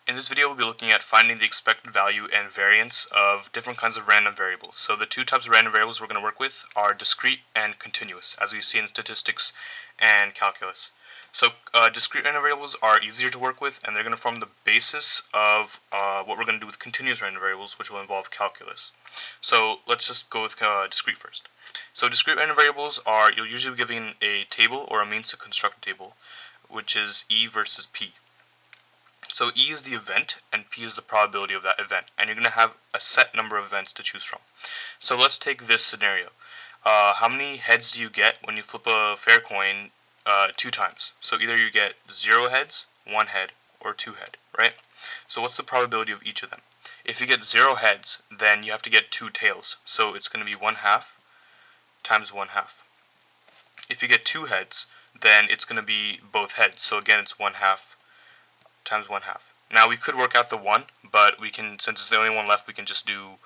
In this video, we'll be looking at finding the expected value and variance of different kinds of random variables. So the two types of random variables we're going to work with are discrete and continuous, as we see in statistics and calculus. So discrete random variables are easier to work with, and they're going to form the basis of what we're going to do with continuous random variables, which will involve calculus. So let's just go with discrete first. So discrete random variables are, you'll usually be given a table or a means to construct a table, which is E versus P. So E is the event, and P is the probability of that event, and you're going to have a set number of events to choose from. So let's take this scenario. How many heads do you get when you flip a fair coin 2 times? So either you get 0 heads, 1 head, or 2 head, right? So what's the probability of each of them? If you get 0 heads, then you have to get 2 tails. So it's going to be 1/2 times 1/2. If you get 2 heads, then it's going to be both heads. So again, it's 1/2 times 1/2. Now we could work out the 1, but we can, since it's the only one left, we can just do,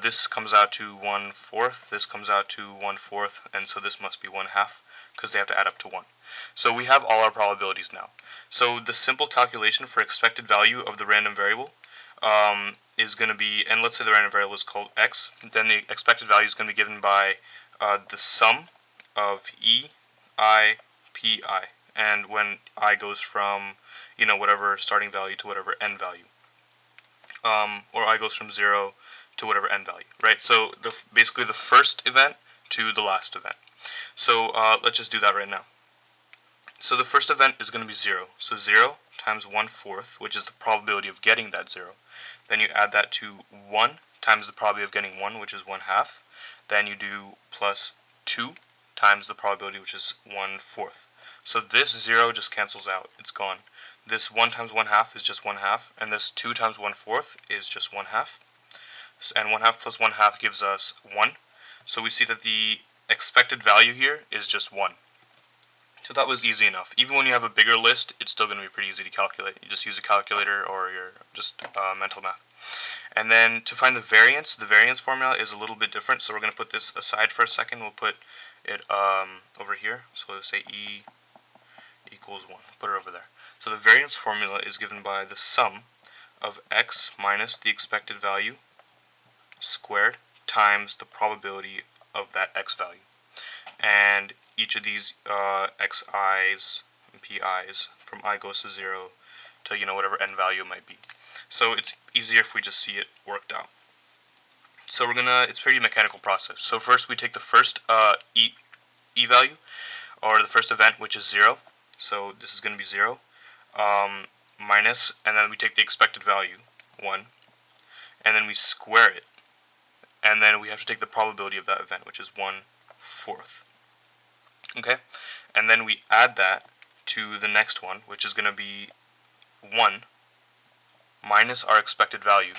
this comes out to 1/4, this comes out to 1/4, and so this must be 1/2, because they have to add up to 1. So we have all our probabilities now. So the simple calculation for expected value of the random variable is going to be, and let's say the random variable is called x, then the expected value is going to be given by the sum of E, I, P, I. And when I goes from, whatever starting value to whatever end value, or I goes from 0 to whatever end value, right? So basically the first event to the last event. So let's just do that right now. So the first event is going to be 0. So 0 times 1/4, which is the probability of getting that 0. Then you add that to 1 times the probability of getting 1, which is 1/2. Then you do plus 2 times the probability, which is 1/4. So this 0 just cancels out. It's gone. This 1 times 1/2 is just 1/2, and this 2 times 1/4 is just 1/2. And 1/2 plus 1/2 gives us 1. So we see that the expected value here is just 1. So that was easy enough. Even when you have a bigger list, it's still going to be pretty easy to calculate. You just use a calculator or your just mental math. And then to find the variance formula is a little bit different. So we're going to put this aside for a second. We'll put it over here. So let's say E equals 1. Put it over there. So the variance formula is given by the sum of x minus the expected value squared times the probability of that x value. And each of these xi's and pi's, from I goes to 0 to whatever n value it might be. So it's easier if we just see it worked out. So it's a pretty mechanical process. So first we take the first e value, or the first event, which is 0. So this is going to be 0, minus, and then we take the expected value, 1, and then we square it, and then we have to take the probability of that event, which is 1/4. Okay, and then we add that to the next one, which is going to be 1 minus our expected value,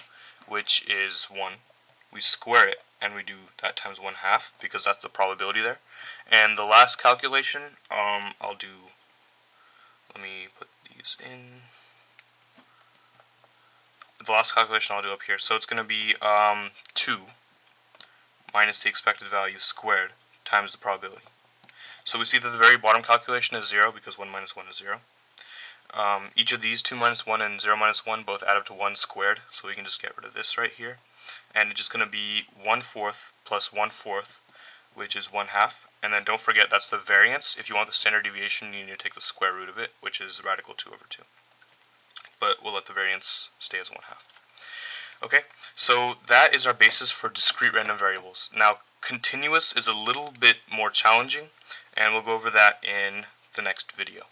which is 1. We square it, and we do that times 1/2, because that's the probability there. And the last calculation, let me put these in. The last calculation I'll do up here. So it's going to be 2 minus the expected value squared times the probability. So we see that the very bottom calculation is 0, because 1 minus 1 is 0. Each of these, 2 minus 1 and 0 minus 1, both add up to 1 squared. So we can just get rid of this right here. And it's just going to be 1/4 plus 1/4, which is 1/2. And then don't forget, that's the variance. If you want the standard deviation, you need to take the square root of it, which is radical 2 over 2. But we'll let the variance stay as 1/2. Okay, so that is our basis for discrete random variables. Now, continuous is a little bit more challenging, and we'll go over that in the next video.